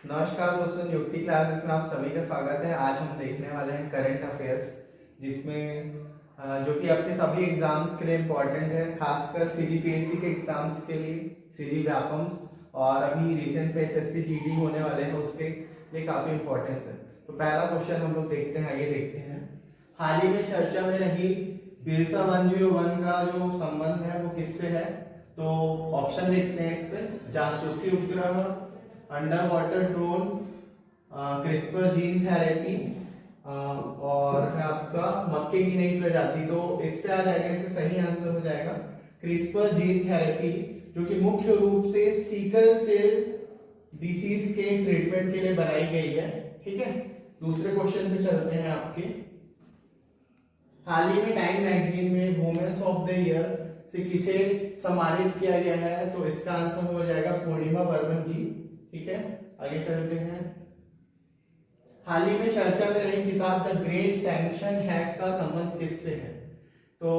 नमस्कार दोस्तों, नियुक्ति क्लासेस में आप सभी का स्वागत है। आज हम देखने वाले हैं करंट अफेयर्स, जिसमें जो कि आपके सभी एग्जाम्स के लिए इम्पोर्टेंट है, खासकर सीजीपीएससी के एग्जाम्स के लिए, सीजी व्यापम्स और अभी रिसेंट पे एसएससी जीडी होने वाले हैं, उसके लिए काफ़ी इंपॉर्टेंस है। तो पहला क्वेश्चन हम लोग देखते हैं, आइए देखते हैं। हाल ही में चर्चा में रही बिरसा 101 का जो संबंध है वो किससे है? तो ऑप्शन देखते हैं इस पे। जासूसी उपग्रह, under water drone, CRISPR gene therapy और है आपका मक्के की नई प्रजाति। तो इस पे आ जाएगा, इसका सही आंसर हो जाएगा क्रिस्पर जीन थेरेपी, जो कि मुख्य रूप से सिकल सेल डिसीज के ट्रीटमेंट के लिए बनाई गई है। ठीक है, दूसरे क्वेश्चन पे चलते हैं आपके। हाल ही में टाइम मैगजीन में वुमेन्स ऑफ द ईयर से किसे सम्मानित किया गया है? तो इसका आंसर हो जाएगा पूर्णिमा बर्मन जी। ठीक है, आगे चलते हैं। हाल ही में चर्चा में रही किताब द ग्रेट सैंक्शन हैक का संबंध किससे है? तो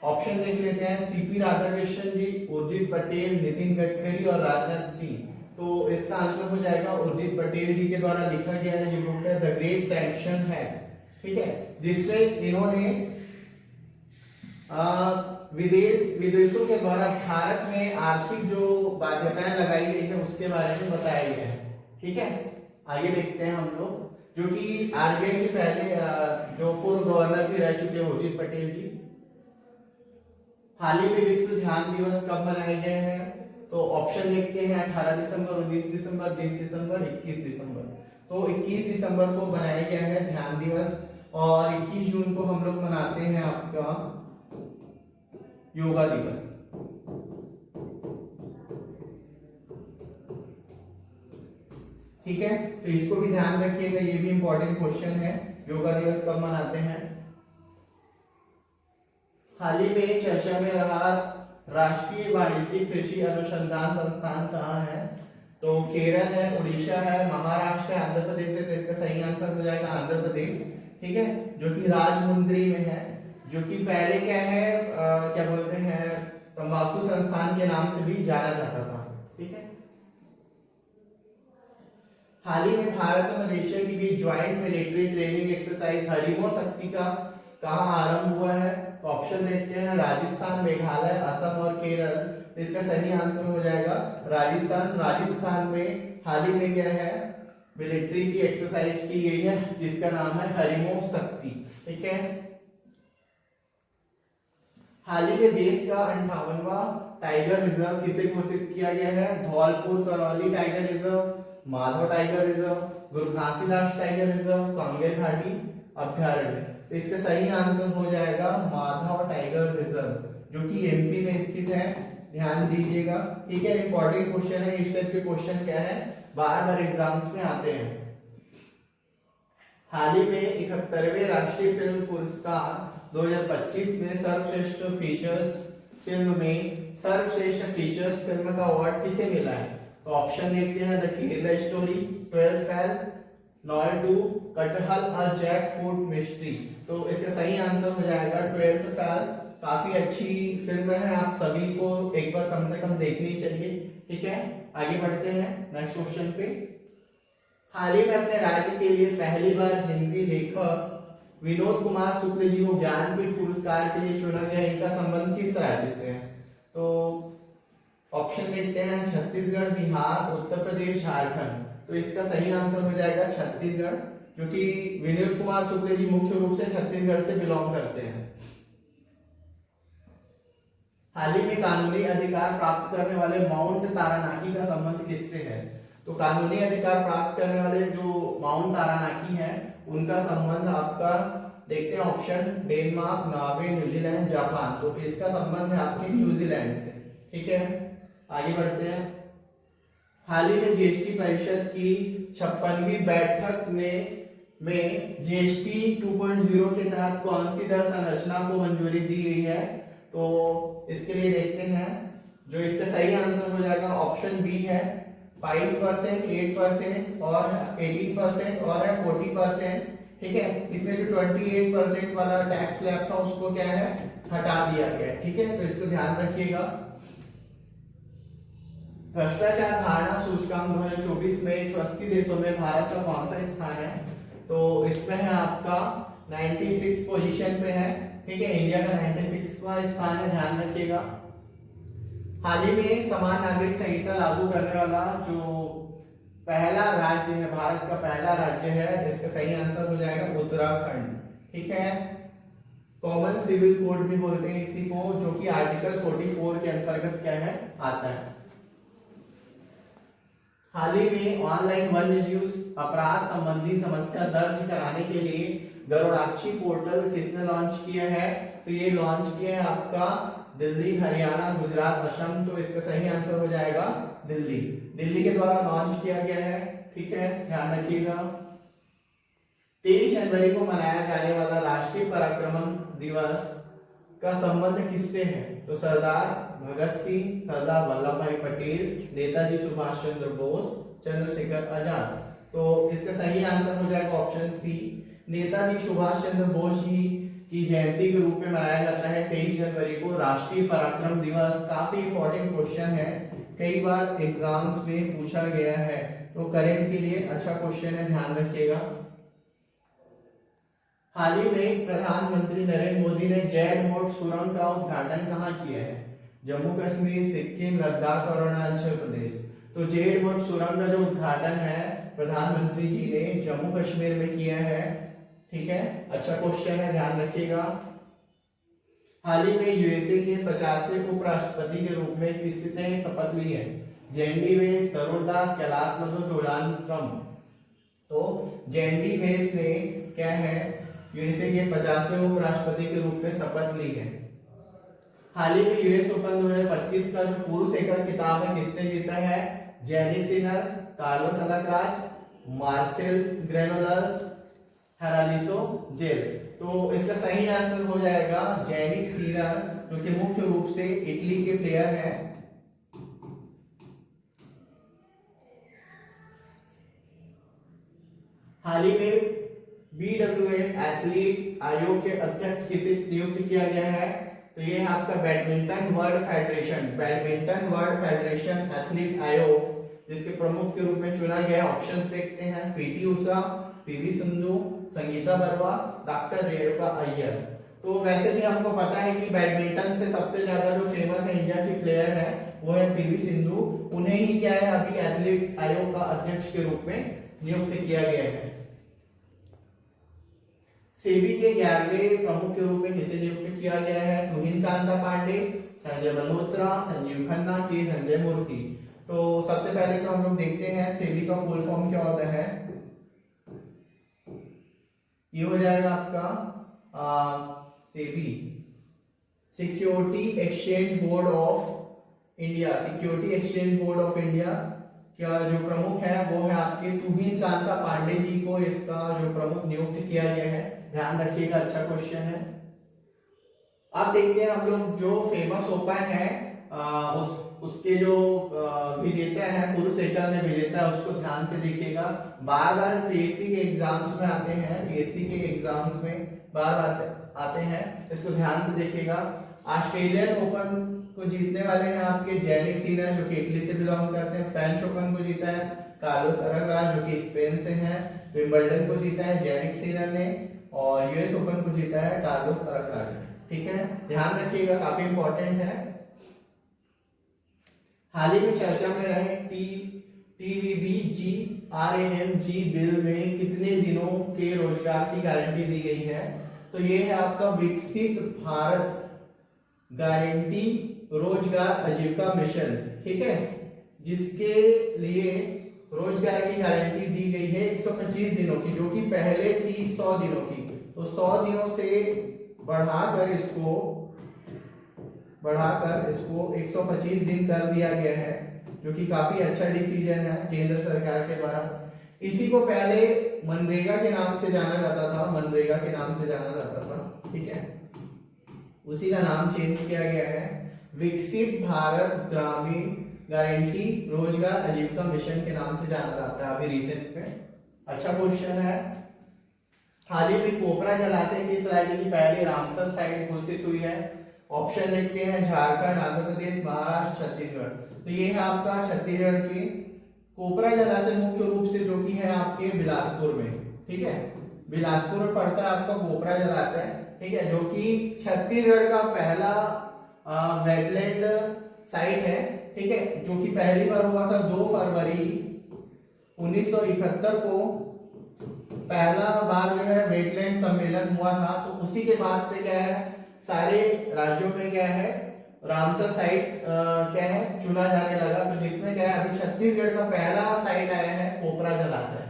ऑप्शन देख लेते हैं। सीपी राधाकृष्णन जी, उर्जित पटेल, नितिन गडकरी और राजनाथ सिंह। तो इसका आंसर हो जाएगा उर्जित पटेल जी के द्वारा लिखा गया है, ये बुक है द ग्रेट सैंक्शन हैक। ठीक है, जिसमें इन्होंने विदेशों के द्वारा भारत में आर्थिक जो बाध्यताएं लगाई गई है उसके बारे में बताया गया है। ठीक है, आगे देखते हैं हम लोग, जो कि आरबीआई के पहले जो पूर्व गवर्नर भी रह चुके हैं उर्जित पटेल जी। हाल ही में विश्व ध्यान दिवस कब मनाए गए हैं? तो ऑप्शन देखते हैं। 18 दिसंबर, 19 दिसंबर, 20 दिसंबर, 21 दिसंबर। तो 21 दिसंबर को मनाया गया है ध्यान दिवस, और 21 जून को हम लोग मनाते हैं आपका योगा दिवस। ठीक है, तो इसको भी ध्यान रखिएगा, ये भी इंपॉर्टेंट क्वेश्चन है, योगा दिवस कब मनाते हैं। हाल ही में चर्चा में रहा राष्ट्रीय वाणिज्यिक कृषि अनुसंधान संस्थान कहाँ है? तो केरल है, उड़ीसा है, महाराष्ट्र है, आंध्र प्रदेश है। तो इसका सही आंसर हो जाएगा आंध्र प्रदेश। ठीक है, जो कि राजमुंद्री में है, जो कि पहले क्या है, क्या बोलते हैं, तंबाकू संस्थान के नाम से भी जाना जाता था। ठीक है, हाल ही में भारत और मलेशिया की बीच ज्वाइंट मिलिट्री ट्रेनिंग एक्सरसाइज हरिमो शक्ति का कहाँ आरंभ हुआ है? तो ऑप्शन देखते हैं। राजस्थान, मेघालय, असम और केरल। तो इसका सही आंसर हो जाएगा राजस्थान। राजस्थान में हाल ही में क्या है, मिलिट्री की एक्सरसाइज की गई है, जिसका नाम है हरिमो शक्ति। ठीक है, हाल ही में देश का 58वां टाइगर रिजर्व किसे घोषित किया गया है? Dholpur Karauli tiger reserve, Madhav tiger reserve, गुरु घासीदास टाइगर रिजर्व, कांगेर घाटी अभ्यारण्य। तो इसका सही आंसर हो जाएगा माधव टाइगर रिजर्व, जो कि एमपी में स्थित है, ध्यान दीजिएगा। ठीक है, इंपॉर्टेंट क्वेश्चन है, इस टाइप के क्वेश्चन क्या है, बार बार एग्जाम्स में आते हैं। हाल ही में 71वें राष्ट्रीय फिल्म पुरस्कार 2025 में सर्वश्रेष्ठ फीचर्स फिल्म में सर्वश्रेष्ठ फीचर्स फिल्म का अवार्ड किसे मिला है? तो ऑप्शन देखते हैं। The Kerala story, 12 fail, knoll 2, कटहल, अ जैक फ्रूट मिस्ट्री। तो इसका सही आंसर हो जाएगा 12th फेल। काफी अच्छी फिल्म है, आप सभी को एक बार कम से कम देखनी चाहिए। ठीक है, आगे बढ़ते हैं नेक्स्ट क्वेश्चन पे। हाल ही में अपने राज्य के लिए पहली बार हिंदी लेखक विनोद कुमार शुक्ल जी को ज्ञानपीठ पुरस्कार के लिए चुना गया, इनका संबंध किस राज्य से है? तो ऑप्शन देखते हैं। छत्तीसगढ़, बिहार, उत्तर प्रदेश, झारखंड। तो इसका सही आंसर हो जाएगा छत्तीसगढ़, जो कि विनोद कुमार शुक्ल जी मुख्य रूप से छत्तीसगढ़ से बिलोंग करते हैं। हाल ही में कानूनी अधिकार प्राप्त करने वाले माउंट तारानाकी का संबंध किससे है? तो कानूनी अधिकार प्राप्त करने वाले जो माउंट तारानाकी है, उनका संबंध आपका देखते हैं। Option Denmark, Norway, New Zealand, Japan. तो इसका संबंध है आपके न्यूजीलैंड से। ठीक है, आगे बढ़ते हैं। हाल ही में जीएसटी परिषद की 56वीं बैठक में जीएसटी 2.0 के तहत कौन सी दर संरचना को मंजूरी दी गई है? तो इसके लिए देखते हैं, जो इसका सही आंसर हो जाएगा ऑप्शन बी है। 5%, 8% और 18% और है 40%। ठीक है, इसमें जो 28% वाला टैक्स स्लैब था उसको क्या है, हटा दिया गया है। ठीक है, तो इसको ध्यान रखिएगा। भ्रष्टाचार धारणा सूचकांक 2024 में 180 देशों में भारत का कौन सा स्थान है? तो इसमें है आपका 96 पोजीशन पे है, ठीक है। इंडिया का 96वां स्थान है, ध्यान रखिएगा। हाल ही में समान नागरिक संहिता लागू करने वाला जो पहला राज्य है, भारत का पहला राज्य है, इसका सही आंसर हो जाएगा उत्तराखंड, ठीक है। कॉमन सिविल कोड भी बोलते हैं इसी को, जो कि आर्टिकल 44 के अंतर्गत क्या है, आता है। हाल ही में ऑनलाइन वन्यजीव अपराध संबंधी समस्या दर्ज कराने के लिए गरुड़ाक्षी पोर्टल किसने लॉन्च किया है? तो ये लॉन्च किया है आपका दिल्ली, हरियाणा, गुजरात, असम। तो इसका सही आंसर हो जाएगा दिल्ली। दिल्ली के द्वारा लॉन्च किया गया है, ठीक है, ध्यान रखिएगा। 23 जनवरी को मनाया जाने वाला राष्ट्रीय पराक्रम दिवस का संबंध किससे है? तो सरदार भगत सिंह, सरदार वल्लभ भाई पटेल, नेताजी सुभाष चंद्र बोस, चंद्रशेखर आजाद। तो इसका सही आंसर हो जाएगा ऑप्शन सी, नेताजी सुभाष चंद्र बोस जी की जयंती के रूप में मनाया जाता है 23 जनवरी को राष्ट्रीय पराक्रम दिवस। काफी इंपॉर्टेंट क्वेश्चन है, कई बार एग्जाम्स में पूछा गया है, तो करेंट के लिए अच्छा क्वेश्चन है, ध्यान रखिएगा। हाल ही में प्रधानमंत्री नरेंद्र मोदी ने जेड मोड सुरंग का उद्घाटन कहाँ किया है? जम्मू कश्मीर, सिक्किम, लद्दाख और अरुणाचल प्रदेश। तो जेड मोड सुरंग का जो उद्घाटन है प्रधानमंत्री जी ने जम्मू कश्मीर में किया है, ठीक है, अच्छा क्वेश्चन है, ध्यान रखिएगा। हाल ही में यूएसए के 50वें उपराष्ट्रपति के रूप में किसने शपथ ली है? जेएनडी वेंस, तरुण दास, कैलाश मधु, डोनाल्ड ट्रंप। तो जेएनडी वेंस ने क्या है, यूएसए के 50वें उपराष्ट्रपति के रूप में शपथ ली है। हाल ही में यूएस ओपन 2025 का जो पुरुष एकल खिताब है किसने जीता है? Jannik Sinner, Carlos Alcaraz, Marcel Granollers, Horacio जेल। तो इसका सही आंसर हो जाएगा जैनिक सिनर, जो कि मुख्य रूप से इटली के प्लेयर हैं। हाल ही में BWF एथलीट आयोग के अध्यक्ष किसे नियुक्त किया गया है? तो ये है आपका badminton world federation, badminton world federation athlete आयोग, जिसके प्रमुख के रूप में चुना गया है। ऑप्शंस देखते हैं, PT Usha, PV Sindhu, Sangeeta Barwa, doctor Renuka Iyer. तो वैसे भी हमको पता है कि बैडमिंटन से सबसे ज्यादा जो फेमस है इंडिया की प्लेयर है वो है पीवी सिंधु। उन्हें ही क्या है अभी एथलीट आयोग का अध्यक्ष के रूप में नियुक्त किया गया है। सेबी के 11वें प्रमुख के रूप में किसे नियुक्त किया गया है? तुहिन कांता पांडे, संजय मल्होत्रा, संजीव खन्ना, के संजय मूर्ति। तो सबसे पहले तो हम लोग देखते हैं सेबी का फुल फॉर्म क्या होता है। ये हो जाएगा आपका SEBI, security exchange board of India. Security exchange board of India क्या जो प्रमुख है वो है आपके तुहिन कांता पांडे जी को इसका जो प्रमुख नियुक्त किया गया है, ध्यान रखिएगा, अच्छा क्वेश्चन है। अब देखते हैं हम लोग जो फेमस ओपन है उसके जो विजेता है, पुरुष एकल में विजेता है, उसको ध्यान से देखिएगा। बार बार पीएससी के एग्जाम्स में आते हैं, पीएससी के एग्जाम्स में बार आते हैं, इसको ध्यान से देखिएगा। ऑस्ट्रेलियन ओपन को जीतने वाले हैं आपके जैनिक सिनर, जो कि इटली से बिलोंग करते हैं। फ्रेंच ओपन को जीता है कार्लोस अल्काराज, जो कि स्पेन से हैं। विंबलडन को जीता है जैनिक सिनर ने, और यूएस ओपन को जीता है कार्लोस अल्काराज, ठीक है, ध्यान रखिएगा, काफी इंपॉर्टेंट है। हाल ही में चर्चा में रहे TVBGRAMG बिल में कितने दिनों के रोजगार की गारंटी दी गई है? तो ये है आपका विकसित भारत गारंटी रोजगार आजीविका मिशन, ठीक है, जिसके लिए रोजगार की गारंटी दी गई है 125 दिनों की, जो कि पहले थी 100 दिनों की। तो 100 दिनों से बढ़ाकर इसको 125 दिन कर दिया गया है, जो कि काफी अच्छा डिसीजन है केंद्र सरकार के द्वारा। इसी को पहले मनरेगा के नाम से जाना जाता था, ठीक है, उसी का नाम चेंज किया गया है, विकसित भारत ग्रामीण गारंटी रोजगार आजीविका मिशन के नाम से जाना जाता है अभी रिसेंट में। अच्छा क्वेश्चन है। हाल ही में कोपरा जलाशय किस राज्य की पहली रामसर साइट घोषित हुई है? ऑप्शन लिखते हैं झारखंड, आंध्र प्रदेश, महाराष्ट्र, छत्तीसगढ़। तो ये है आपका छत्तीसगढ़ के कोपरा जलाशय मुख्य रूप से जो कि है आपके बिलासपुर में, ठीक है, बिलासपुर में पड़ता है आपका कोपरा जलाशय, ठीक है, जो कि छत्तीसगढ़ का पहला वेटलैंड साइट है, ठीक है, जो कि पहली बार हुआ था 2 फरवरी 1971 को पहला बार जो है वेटलैंड सम्मेलन हुआ था। तो उसी के बाद से क्या है सारे राज्यों में क्या है रामसर साइट क्या है चुना जाने लगा। तो जिसमें क्या है अभी छत्तीसगढ़ का पहला साइट आया है कोपरा जलाशय।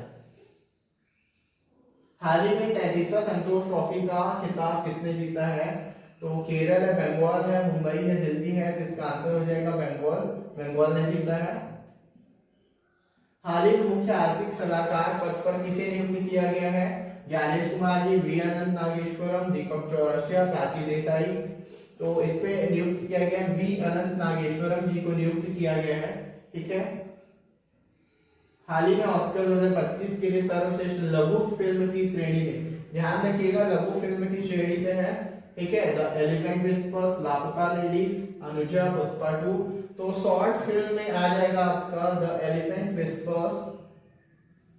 हाल ही में 33वां संतोष ट्रॉफी का खिताब किसने जीता है? तो केरल है, बंगाल है, मुंबई है, दिल्ली है। तो इसका आंसर हो जाएगा बंगाल, बंगाल ने जीता है। हाल ही में मुख्य आर्थिक सलाहकार पद पर किसे नियुक्त किया गया है? ज्ञानेश कुमार जी, वी अनंत नागेश्वरम, दीपक चौरसिया, प्राची देसाई। तो इस पे नियुक्त किया गया है वी अनंत नागेश्वरम जी को नियुक्त किया गया है, ठीक है। हाल ही में ऑस्कर 2025 के लिए सर्वश्रेष्ठ लघु फिल्म की श्रेणी में, ध्यान रखिएगा लघु फिल्म की श्रेणी में है, ठीक है, द एलिफेंट विस्पर्स, लापता लेडीज, अनुजा, पुष्पा 2। तो शॉर्ट फिल्म में आ जाएगा आपका द एलिफेंट विस्पर्स,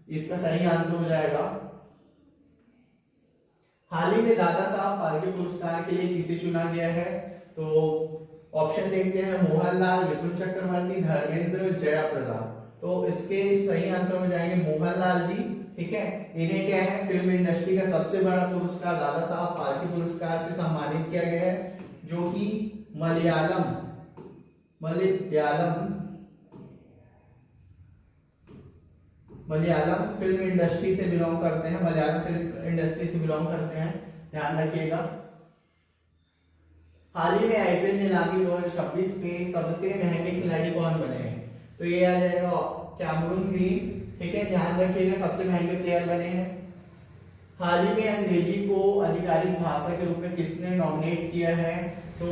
इसका सही आंसर हो जाएगा। हाल ही में दादा साहब फाल्के पुरस्कार के लिए किसे चुना गया है? तो ऑप्शन देखते हैं मोहनलाल, मिथुन चक्रवर्ती, धर्मेंद्र, जयाप्रदा। तो इसके सही आंसर हो जाएंगे मोहनलाल जी, ठीक है। इन्हें क्या है फिल्म इंडस्ट्री का सबसे बड़ा पुरस्कार दादा साहब फाल्के पुरस्कार से सम्मानित किया गया है, जो कि मलयालम फिल्म इंडस्ट्री से बिलोंग करते हैं, मलयालम फिल्म इंडस्ट्री से बिलोंग करते हैं, ध्यान रखिएगा। हाल ही में आईपीएल नीलामी 2026 में सबसे महंगे खिलाड़ी कौन बने हैं? तो ये आ जाएगा कैमरून ग्रीन, ठीक है, ध्यान रखिएगा सबसे महंगे प्लेयर बने हैं। हाल ही में अंग्रेजी को आधिकारिक भाषा के रूप में किसने नॉमिनेट किया है? तो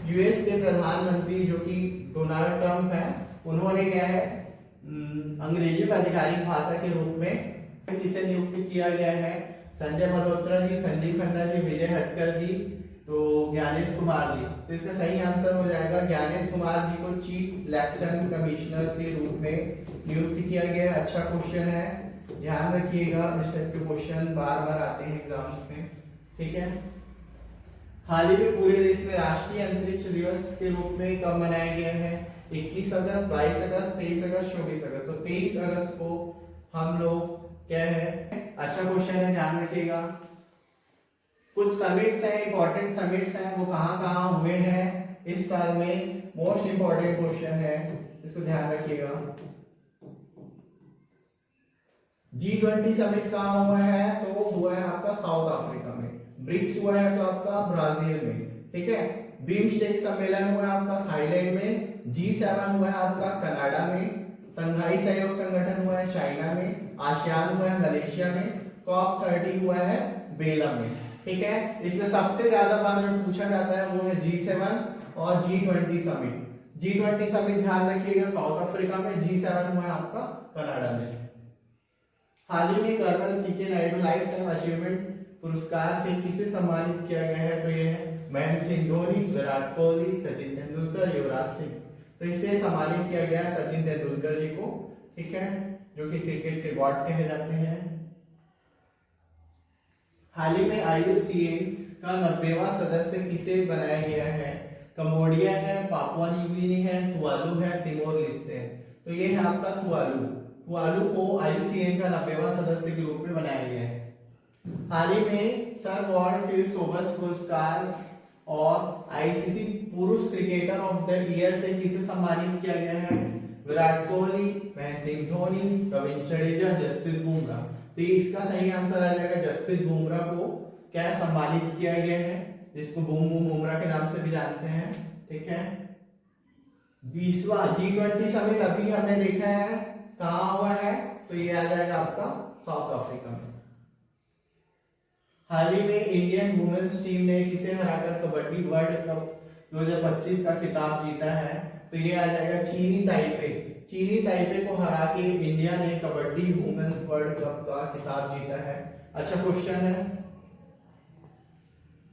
यूएस के प्रधानमंत्री जो कि डोनाल्ड ट्रंप है, उन्होंने क्या है अंग्रेजी को आधिकारिक भाषा के रूप में किसे नियुक्त किया गया है? संजय मल्होत्रा जी, संजीव खन्ना जी, विजय हटकर जी, तो ज्ञानेश कुमार जी। तो इसका सही आंसर हो जाएगा ज्ञानेश कुमार जी को चीफ इलेक्शन कमिश्नर के रूप में नियुक्त किया गया है। अच्छा क्वेश्चन है, ध्यान रखिएगा, इस टाइप के क्वेश्चन बार बार आते हैं एग्जाम्स में, ठीक है। हाल ही में पूरे देश में राष्ट्रीय अंतरिक्ष दिवस के रूप में कब मनाया गया है? 21 अगस्त, 22 अगस्त, 23 अगस्त, 24 अगस्त। तो 23 अगस्त को हम लोग क्या है, अच्छा क्वेश्चन है, ध्यान रखिएगा। कुछ समिट्स हैं, इंपॉर्टेंट समिट्स हैं, वो कहाँ हुए हैं इस साल में, मोस्ट इंपॉर्टेंट क्वेश्चन है, इसको ध्यान रखिएगा। G20 समिट कहाँ हुआ है? तो हुआ है आपका साउथ अफ्रीका में। ब्रिक्स हुआ है तो आपका ब्राजील में, ठीक है। बिम्स्टेक सम्मेलन हुआ है आपका थाईलैंड में। G7 हुआ है आपका कनाडा में। संघाई सहयोग संगठन हुआ है चाइना में। आसियान हुआ है मलेशिया में। COP30 हुआ है बेलम में, ठीक है। इसमें सबसे ज्यादा बार जो पूछा जाता है वो है G7 और G20 समिट। G20 समिट ध्यान रखिएगा साउथ अफ्रीका में, G7 हुआ है आपका कनाडा में। हाल ही में colonel CK Naidu lifetime achievement पुरस्कार से किसे सम्मानित किया गया है? तो ये है महेंद्र सिंह धोनी, विराट कोहली, सचिन तेंदुलकर, युवराज सिंह। तो इससे सम्मानित किया गया सचिन तेंदुलकर जी को, ठीक है, जो कि क्रिकेट के गॉड कहे जाते हैं। हाल ही में IUCN का 90वां सदस्य किसे बनाया गया है? कंबोडिया है, पापुआ न्यू गिनी है, तुवालू है, तिमोर लेस्ते है। तो ये है आपका तुवालू को IUCN का 90वां सदस्य के रूप में बनाया गया है। हाल ही में सर गॉड फिल्ड सोबर्स पुरस्कार और ICC पुरुष क्रिकेटर ऑफ द ईयर से किसे सम्मानित किया गया है? विराट कोहली, महेंद्र सिंह धोनी, रविंद्र जडेजा, जसप्रीत बुमराह। तो इसका सही आंसर आ जाएगा जसप्रीत बुमराह को क्या सम्मानित किया गया है, जिसको बूम बूम बुमराह के नाम से भी जानते हैं, ठीक है। 20वां G20 समिट अभी हमने देखा है कहाँ हुआ है, तो ये आ जाएगा आपका साउथ अफ्रीका में। हाल ही में इंडियन वुमेन्स टीम ने किसे हराकर कबड्डी वर्ल्ड कप 2025 का खिताब जीता है? तो ये आ जाएगा चीनी ताइपे को हरा के इंडिया ने कबड्डी वुमेन्स वर्ल्ड कप का खिताब जीता है। अच्छा क्वेश्चन है।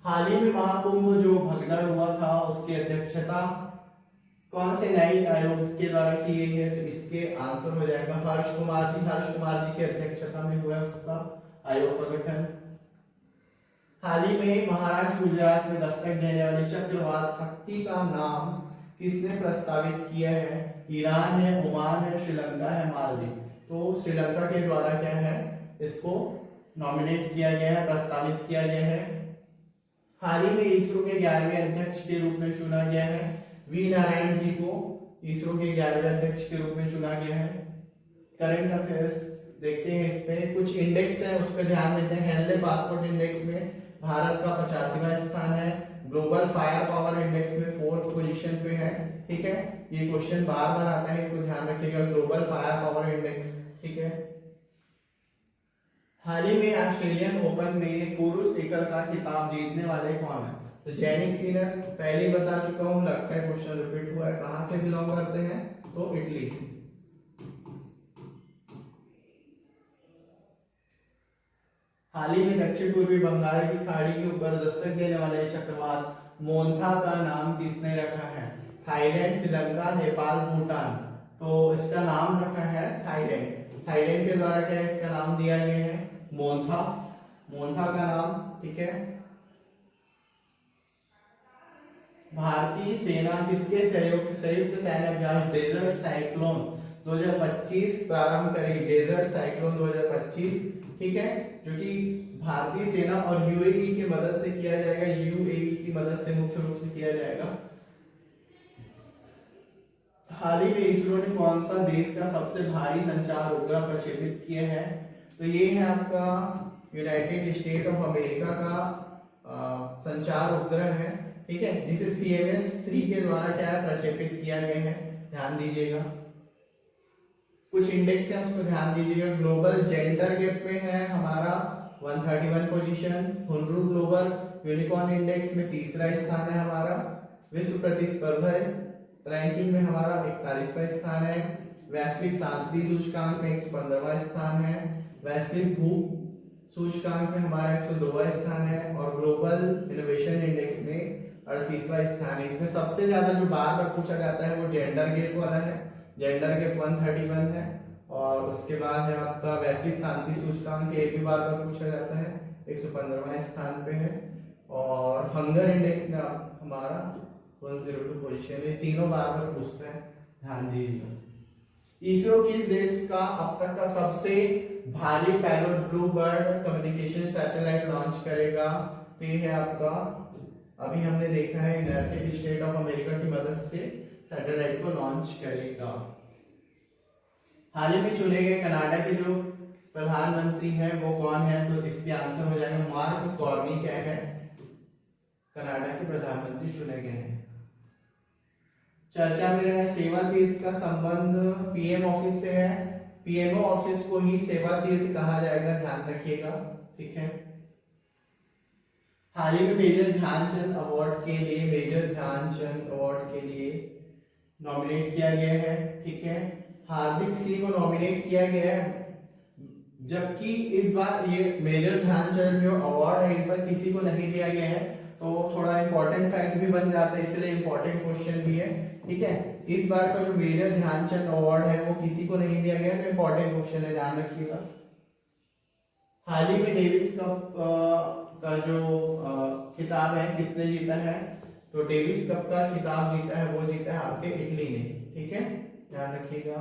हाल ही में महाकुंभ जो भगदड़ हुआ था उसकी अध्यक्षता कौन से न्यायिक आयोग के द्वारा की गई है? तो इसके आंसर हो जाएगा हर्ष कुमार जी। हर्ष कुमार जी की अध्यक्षता में हुआ उसका आयोग का गठन। हाल ही में महाराष्ट्र गुजरात में दस्तक देने वाली चक्रवात शक्ति का नाम किसने प्रस्तावित किया है? ईरान है, ओमान है, श्रीलंका है, मालदीव। तो श्रीलंका के द्वारा क्या है इसको नॉमिनेट किया गया है, प्रस्तावित किया गया है। हाल ही में इसरो के 11वें अध्यक्ष के रूप में चुना गया है वी नारायण जी को इसरो के 11वें अध्यक्ष के रूप में चुना गया है। करंट अफेयर्स देखते हैं, इसमें कुछ इंडेक्स है उस पर ध्यान देते हैं। हेनले पासपोर्ट इंडेक्स में भारत का 85वां स्थान है। ग्लोबल फायर पावर इंडेक्स में 4th पोजीशन पे है। ठीक है, ये क्वेश्चन बार बार आता है, इसको ध्यान रखिएगा, ग्लोबल फायर पावर इंडेक्स। ठीक है, हाल ही में ऑस्ट्रेलियन ओपन में पुरुष एकल का खिताब जीतने वाले कौन है? तो जैनिक सिनर, पहले ही बता चुका हूं, लगता है क्वेश्चन रिपीट हुआ है। कहां से बिलोंग करते हैं? तो इटली से। हाल ही में दक्षिण पूर्वी बंगाल की खाड़ी के ऊपर दस्तक देने वाले चक्रवात मोन्था का नाम किसने रखा है? थाईलैंड, श्रीलंका, नेपाल, भूटान। तो इसका नाम रखा है थाईलैंड। थाईलैंड के द्वारा क्या इसका नाम दिया गया है? मोन्था। मोन्था का नाम। ठीक है, भारतीय सेना किसके सहयोग से संयुक्त सैन्य अभ्यास डेजर्ट साइक्लोन 2025 प्रारंभ करेगी? Desert cyclone 2025। ठीक है, जो कि भारतीय सेना और यूएई की मदद से किया जाएगा। यूएई की मदद से मुख्य रूप से किया जाएगा। हाल ही में इसरो ने कौन सा देश का सबसे भारी संचार उपग्रह प्रक्षेपित किया है? तो ये है आपका यूनाइटेड स्टेट ऑफ अमेरिका का संचार उपग्रह है। ठीक है, जिसे CMS-3 के द्वारा क्या है प्रक्षेपित किया गया है। ध्यान दीजिएगा, कुछ इंडेक्स है उसको ध्यान दीजिएगा। ग्लोबल जेंडर गैप में है हमारा 131 पोजीशन। हुनरू ग्लोबल यूनिकॉर्न इंडेक्स में 3रा स्थान है हमारा। विश्व प्रतिस्पर्धा रैंकिंग में हमारा 41वां स्थान है। वैश्विक शांति सूचकांक में 115वां स्थान है। वैश्विक भूख सूचकांक में हमारा 102वां स्थान है। और ग्लोबल इनोवेशन इंडेक्स में 38वां स्थान है। इसमें सबसे ज्यादा जो बार बार पूछा जाता है वो जेंडर गैप वाला है। जेंडर गैप 131 है। और उसके बाद है आपका वैश्विक शांति सूचकांक, ये भी बार बार पूछा जाता है, 115वां स्थान पे है। और हंगर इंडेक्स में आप हमारा 102 पोजीशन है। तीनों बार बार पूछते हैं, ध्यान दीजिए। इसरो किस देश का अब तक का सबसे भारी payload Blue Bird communication satellite launch करेगा? तो ये है आपका, अभी हमने देखा है, यूनाइटेड स्टेट ऑफ अमेरिका की मदद से सैटेलाइट को लॉन्च करेगा। हाल ही में चुने गए कनाडा के जो प्रधानमंत्री हैं वो कौन है? तो इसके आंसर हो जाएगा मार्क कार्नी। क्या है? कनाडा के प्रधानमंत्री चुने गए हैं। चर्चा में रहे सेवा तीर्थ का संबंध पीएम ऑफिस से है। पीएमओ ऑफिस को ही सेवा तीर्थ कहा जाएगा, ध्यान रखिएगा। ठीक है, हाल ही में मेजर ध्यानचंद अवार्ड के लिए, मेजर ध्यानचंद अवार्ड के लिए नॉमिनेट किया गया है। ठीक है, हार्दिक सिंह को नॉमिनेट किया गया है, जबकि इस बार ये मेजर ध्यानचंद जो अवार्ड है इस बार किसी को नहीं दिया गया है। तो थोड़ा इंपॉर्टेंट फैक्ट भी बन जाता है, इसलिए इंपॉर्टेंट क्वेश्चन भी है। ठीक है, इस बार का जो मेजर ध्यानचंद अवार्ड है वो किसी को नहीं दिया गया, तो इंपॉर्टेंट क्वेश्चन है, ध्यान रखिएगा। हाल ही में डेविस कप का जो खिताब है किसने जीता है? तो डेविस कप का खिताब जीता है, वो जीता है आपके इटली ने। ठीक है, ध्यान रखिएगा।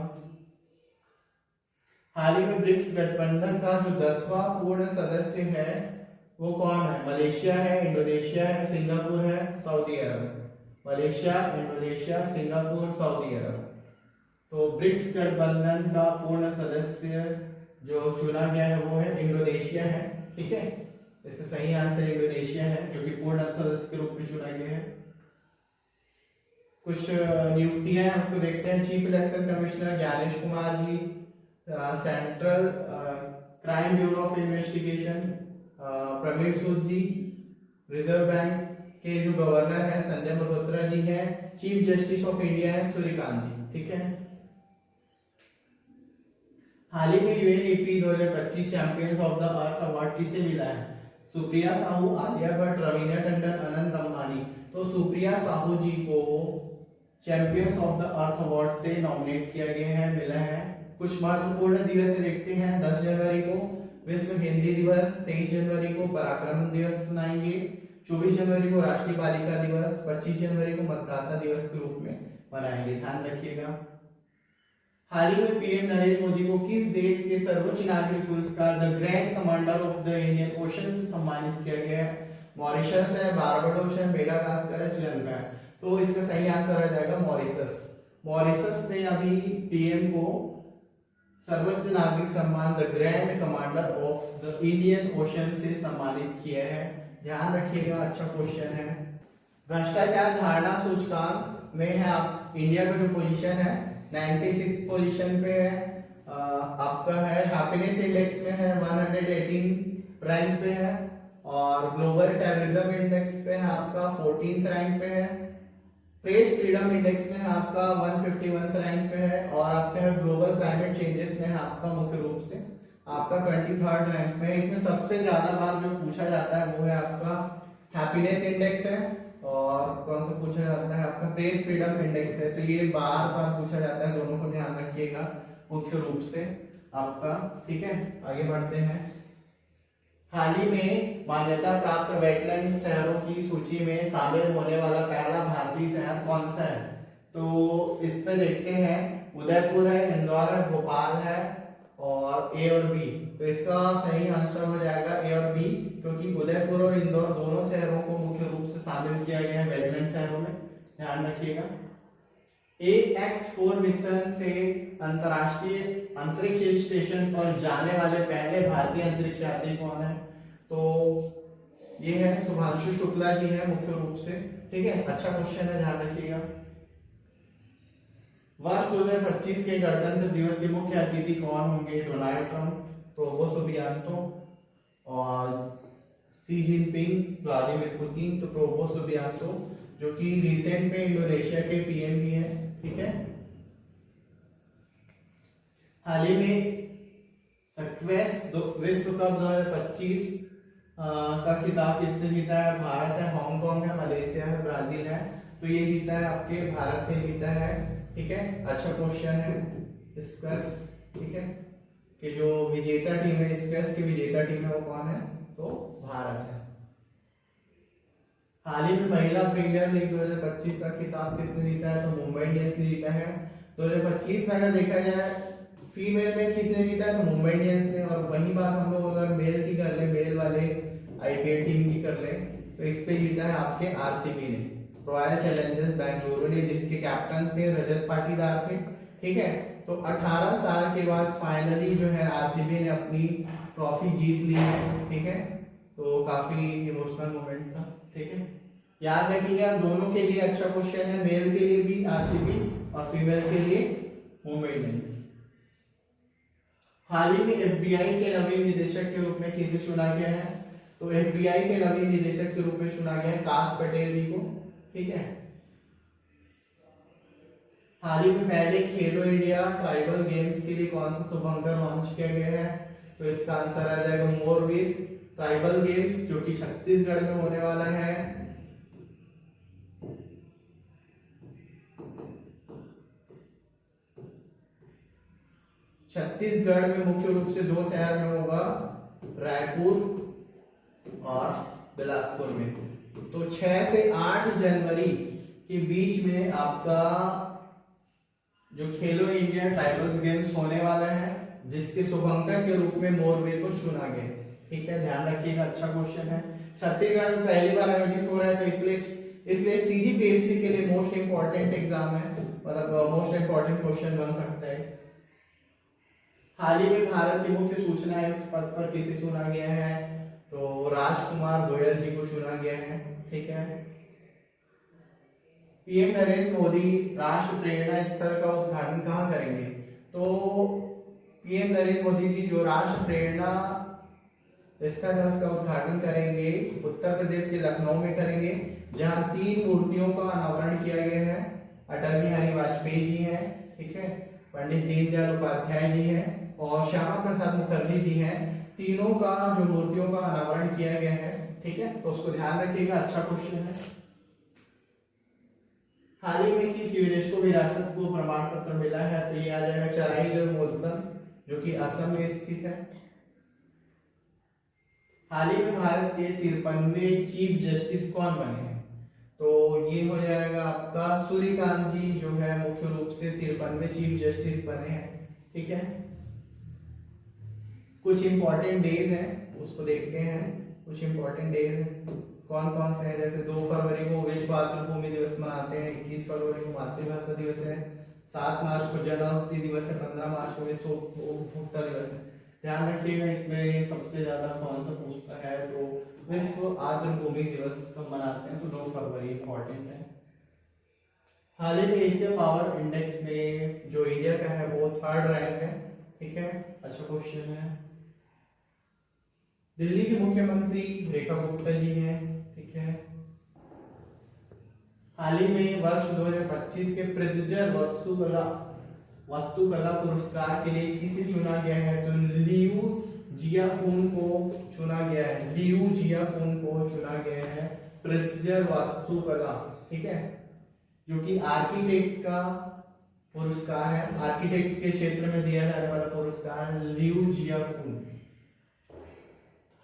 हाल ही में ब्रिक्स गठबंधन का जो 10वां पूर्ण सदस्य है वो कौन है? मलेशिया है, इंडोनेशिया है, सिंगापुर है, सऊदी अरब। मलेशिया, इंडोनेशिया, सिंगापुर, सऊदी अरब। तो ब्रिक्स गठबंधन का पूर्ण सदस्य जो चुना गया है वो है इंडोनेशिया है। ठीक है, इसका सही आंसर इंडोनेशिया है, जो कि पूर्ण सदस्य के रूप में चुना गया है। कुछ नियुक्तियां हैं उसको देखते हैं। Chief election commissioner Gyanesh Kumar ji, central crime bureau of investigation Praveen Sood ji, reserve bank के जो गवर्नर है संजय मल्होत्रा जी हैं, चीफ जस्टिस ऑफ इंडिया है सूर्यकांत जी। ठीक है, हाल ही में UNEP 2025 champions of the earth award किसे मिला है? सुप्रिया साहू, आलिया भट्ट, रवीना टंडन, अनंत अंबानी। तो सुप्रिया साहू जी को champions of the earth award से नॉमिनेट किया गया है, मिला है। कुछ महत्वपूर्ण दिवस देखते हैं। 10 जनवरी को विश्व हिंदी दिवस, 23 जनवरी को पराक्रम दिवस मनाएंगे, 24 जनवरी को राष्ट्रीय बालिका दिवस, 25 जनवरी को मतदाता दिवस के रूप में मनाएंगे, ध्यान रखिएगा। हाल ही में पीएम नरेंद्र मोदी को किस देश के सर्वोच्च नागरिक पुरस्कार the grand commander of the Indian ocean से सम्मानित किया गया है? मॉरिशस है, बारबाडोस है, मेडागास्कर है, श्रीलंका है। तो इसका सही आंसर आ जाएगा मॉरिशस। मॉरिशस ने अभी पीएम को सर्वोच्च नागरिक सम्मान the grand commander of the Indian ocean से सम्मानित किया है, ध्यान रखिएगा, अच्छा क्वेश्चन है। भ्रष्टाचार धारणा सूचकांक में है आप इंडिया का जो पोजीशन है 96 पोजीशन पे है। आपका है हैप्पीनेस इंडेक्स में है 118 रैंक पे है, और ग्लोबल टेररिज्म इंडेक्स पे है आपका 14th रैंक पे है। प्रेस फ्रीडम इंडेक्स में है आपका 151 रैंक पे है, और आपका है ग्लोबल क्लाइमेट चेंजेस में है आपका मुख्य रूप से आपका 23rd रैंक में। इसमें सबसे ज्यादा बार जो पूछा जाता है वो है आपका हैप्पीनेस इंडेक्स है, और कौन सा पूछा जाता है आपका प्रेस फ्रीडम इंडेक्स है। तो ये बार बार पूछा जाता है, दोनों को ध्यान रखिएगा मुख्य रूप से आपका, ठीक है। आगे बढ़ते हैं। हाल ही में मान्यता प्राप्त वेटलैंड शहरों की सूची में शामिल होने वाला पहला भारतीय शहर कौन सा है? तो इस पे देखते हैं, उदयपुर है, इंदौर है, भोपाल है, और ए और बी। तो इसका सही आंसर हो जाएगा ए और बी, क्योंकि उदयपुर और इंदौर दोनों शहरों को मुख्य रूप से शामिल किया गया है वेटलैंड शहरों में, ध्यान रखिएगा। AX4 मिशन से अंतरराष्ट्रीय अंतरिक्ष स्टेशन पर जाने वाले पहले भारतीय अंतरिक्ष यात्री कौन है? तो ये है शुभांशु शुक्ला जी है मुख्य रूप से, ठीक है, अच्छा क्वेश्चन है, ध्यान रखिएगा। वर्ष 2025 के गणतंत्र दिवस के मुख्य अतिथि कौन होंगे? डोनाल्ड ट्रंप, प्रोबो सुबियांतो, और सी जिनपिंग, व्लादिमीर पुतिन। तो प्रोबो सुबियांतो जो कि रिसेंट में इंडोनेशिया के पीएम भी हैं, ठीक है। हाल ही में सक्वेस विश्व कप 2025 का खिताब किसने जीता है? भारत है, हांगकांग है, मलेशिया है, ब्राजील है। तो ये जीता है आपके भारत ने जीता है, ठीक है, अच्छा क्वेश्चन है स्क्वैश, ठीक है, कि जो विजेता टीम है स्क्वैश की विजेता टीम है वो कौन है? तो भारत है। हाल ही में महिला प्रीमियर लीग 2025 का खिताब किसने जीता है? तो मुंबई इंडियंस ने जीता है। 2025 में अगर देखा जाए फीमेल में किसने जीता है? तो मुंबई इंडियंस ने। और वही बात हम लोग अगर मेल की कर ले, मेल वाले आईपीएल टीम की कर ले, तो इस पे जीता है आपके आरसीबी ने, रॉयल चैलेंजर्स बेंगलुरु ने, जिसके कैप्टन थे रजत पाटीदार थे, ठीक है। तो 18 साल के बाद फाइनली जो है आरसीबी ने अपनी ट्रॉफी जीत ली है, ठीक है। तो काफी इमोशनल मोमेंट था, ठीक है, याद रखिएगा। दोनों के लिए अच्छा क्वेश्चन है, मेल के लिए भी आरसीबी और फीमेल के लिए मुंबई इंडियंस। हाल ही में एफबीआई के नवीन निदेशक के रूप में किसे चुना गया है? तो एफबीआई के नवीन निदेशक के रूप में चुना गया है काश पटेल जी को, ठीक है। हाल ही में पहले खेलो इंडिया ट्राइबल गेम्स के लिए कौन सा शुभंकर लॉन्च किया गया है? तो इसका आंसर आ जाएगा मोरवीर ट्राइबल गेम्स, जो कि छत्तीसगढ़ में होने वाला है। छत्तीसगढ़ में मुख्य रूप से 2 शहर में होगा, रायपुर और बिलासपुर में। तो 6 से 8 जनवरी के बीच में आपका जो खेलो इंडिया ट्राइबल्स गेम्स होने वाला है, जिसके शुभंकर के रूप में मोरवीर को चुना गया, ठीक है, ध्यान रखिएगा, अच्छा क्वेश्चन है। छत्तीसगढ़ में पहली बार आयोजित हो रहा है, तो इसलिए सीजीपीएससी के लिए मोस्ट इंपॉर्टेंट एग्जाम है, मतलब मोस्ट इंपॉर्टेंट क्वेश्चन बन सकता है। हाल ही में भारत के मुख्य सूचना आयुक्त पद पर किसे चुना गया है? तो राजकुमार गोयल जी को चुना गया है, ठीक है। पीएम नरेंद्र मोदी राष्ट्र प्रेरणा स्थल का उद्घाटन कहाँ करेंगे? तो पीएम नरेंद्र मोदी जी जो राष्ट्र प्रेरणा स्थल है उसका उद्घाटन करेंगे उत्तर प्रदेश के लखनऊ में करेंगे, जहां 3 मूर्तियों का अनावरण किया गया है। अटल बिहारी वाजपेयी जी हैं, ठीक है, पंडित दीनदयाल उपाध्याय जी हैं, और श्यामा प्रसाद मुखर्जी जी हैं। तीनों का जो मूर्तियों का अनावरण किया गया है, ठीक है, तो उसको ध्यान रखिएगा, अच्छा क्वेश्चन है। हाल ही में किस यूनेस्को विरासत को प्रमाण पत्र मिला है, तो ये आ जाएगा चराई मोदकम, जो कि असम में स्थित है। हाल ही में भारत के 53वें चीफ जस्टिस कौन बने हैं, तो ये हो जाएगा आपका सूर्यकांत जी, जो है मुख्य रूप से 53वें चीफ जस्टिस बने हैं, ठीक है। कुछ इंपॉर्टेंट डेज हैं उसको देखते हैं। कुछ इंपॉर्टेंट डेज हैं, कौन कौन से हैं, जैसे 2 फरवरी को विश्व मातृभूमि दिवस मनाते हैं, 21 फरवरी को मातृभाषा दिवस है, 7 मार्च को जन औषधि दिवस है, 15 मार्च को विश्व उपभोक्ता दिवस है। ध्यान रखिएगा इसमें सबसे ज्यादा कौन सा पूछता है, तो विश्व आर्द्रभूमि दिवस कब मनाते हैं, तो 2 फरवरी इंपॉर्टेंट है। हाल ही में एशिया पावर इंडेक्स में जो इंडिया का है वो 3rd रैंक है, ठीक है, अच्छा क्वेश्चन है। दिल्ली के मुख्यमंत्री रेखा गुप्ता जी हैं, ठीक है। हाल ही में वर्ष 2025 के प्रित्जर वास्तुकला पुरस्कार के लिए किसे चुना गया है, तो लियू जियाकुन को चुना गया है। लियू जियाकुन को चुना गया है प्रित्जर वास्तुकला, ठीक है, जो कि आर्किटेक्ट का पुरस्कार है, आर्किटेक्ट के क्षेत्र में दिया जाने वाला पुरस्कार लियू जियाकुन।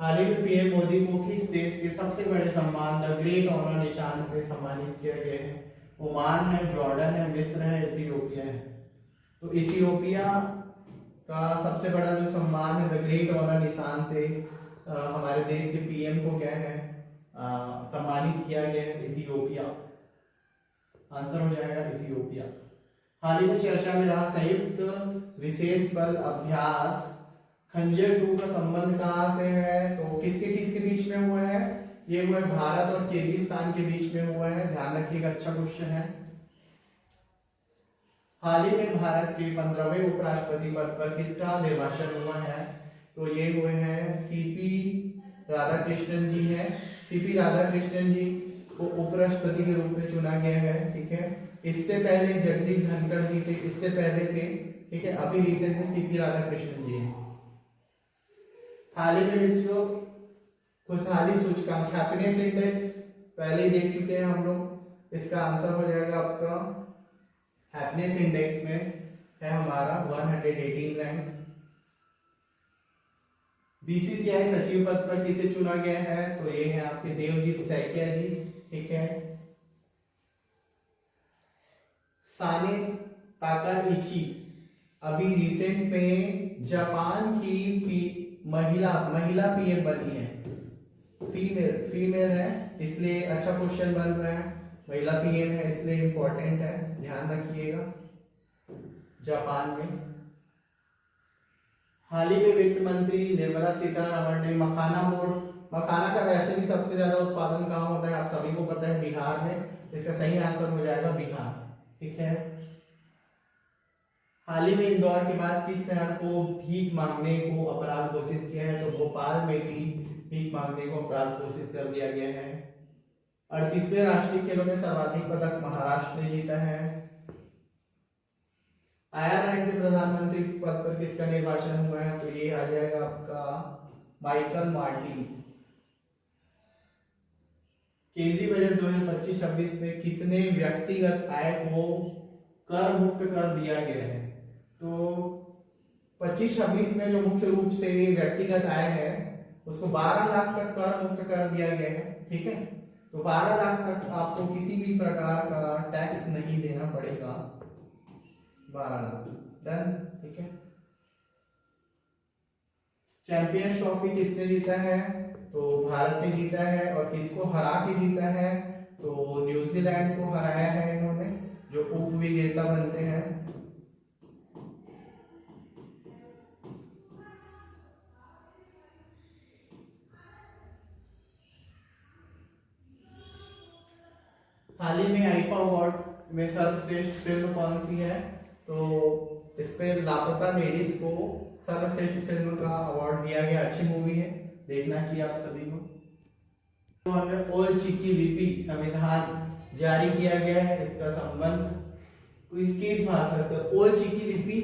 हाल ही में पीएम मोदी को किस देश के सबसे बड़े सम्मान द ग्रेट ऑनर निशान से सम्मानित किया गया है, ओमान है, जॉर्डन है, मिस्र है, इथियोपिया है। तो इथियोपिया का सबसे बड़ा जो सम्मान है द ग्रेट ऑनर निशान से हमारे देश के पीएम को क्या है सम्मानित किया गया है, इथियोपिया। आंसर हो जाएगा इथियोपिया। हाल ही में चर्चा में रहा संयुक्त विशेष बल अभ्यास खंजर 2 का संबंध कहां से है, तो किसके बीच में हुआ है, ये हुआ है भारत और किर्गिस्तान के बीच में हुआ है, ध्यान रखिएगा, अच्छा क्वेश्चन है। हाल ही में भारत के 15वें उपराष्ट्रपति पद पर किसका निर्वाचन हुआ है, तो ये हुए हैं सीपी राधाकृष्णन जी हैं। सीपी राधाकृष्णन जी को उपराष्ट्रपति के रूप में चुना गया है, ठीक है। इससे पहले जगदीप धनखड़ जी थे, इससे पहले थे, ठीक है, अभी रिसेंट में सीपी राधाकृष्णन जी हैं। हाल ही में विश्व खुशहाली सूचकांक हैप्पीनेस इंडेक्स पहले ही देख चुके हैं हम लोग, इसका आंसर हो जाएगा आपका हैप्पीनेस इंडेक्स में है हमारा 118 रैंक। बीसीसीआई सचिव पद पर किसे चुना गया है, तो ये है आपके देवजीत सैकिया जी, ठीक है। साने ताकाइची अभी रिसेंट में जापान की महिला पीएम बनी है, फीमेल है, इसलिए अच्छा क्वेश्चन बन रहा है, महिला पीएम है इसलिए इंपॉर्टेंट है, ध्यान रखिएगा। जापान में हाल ही में वित्त मंत्री निर्मला सीतारमण ने मखाना का वैसे भी सबसे ज्यादा उत्पादन कहाँ होता है, आप सभी को पता है, बिहार में, इसका सही आंसर हो जाएगा बिहार, ठीक है। हाल ही में इंदौर के बाद किस शहर को भीख मांगने को अपराध घोषित किया है, तो भोपाल में भी भीख मांगने को अपराध घोषित कर दिया गया है। 38वें राष्ट्रीय खेलों में सर्वाधिक पदक महाराष्ट्र ने जीता है। आयरलैंड के प्रधानमंत्री पद पर किसका निर्वाचन हुआ है, तो ये आ जाएगा आपका माइकल मार्टिन। केंद्रीय बजट 2025-26 में कितने व्यक्तिगत आय को कर मुक्त कर दिया गया है, तो 25-26 में जो मुख्य रूप से व्यक्तिगत आय है उसको 12 लाख तक कर मुक्त कर दिया गया है, ठीक है। तो 12 लाख तक आपको किसी भी प्रकार का टैक्स नहीं देना पड़ेगा, 12 लाख, डन, ठीक है। चैंपियंस ट्रॉफी किसने जीता है, तो भारत ने जीता है, और किसको हरा के जीता है, तो न्यूजीलैंड को हराया है इन्होंने, जो उप विजेता बनते हैं। हाल ही में आईफा अवार्ड में सर्वश्रेष्ठ फिल्म कौन सी है, तो इस पे लापता लेडीज को सर्वश्रेष्ठ फिल्म का अवार्ड दिया गया, अच्छी मूवी है, देखना चाहिए आप सभी को। तो हमें ओल चिकी लिपि संविधान जारी किया गया है, इसका संबंध किस भाषा से, ओल चिकी लिपि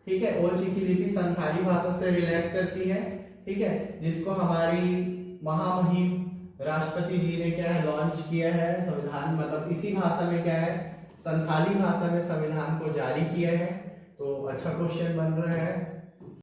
ठीक है। ओची की लिपि संथाली भाषा से रिलेट करती है, ठीक है, जिसको हमारी महामहिम राष्ट्रपति जी ने क्या है लॉन्च किया है संविधान, मतलब इसी भाषा में क्या है संथाली भाषा में संविधान को जारी किया है। तो अच्छा क्वेश्चन बन रहा है।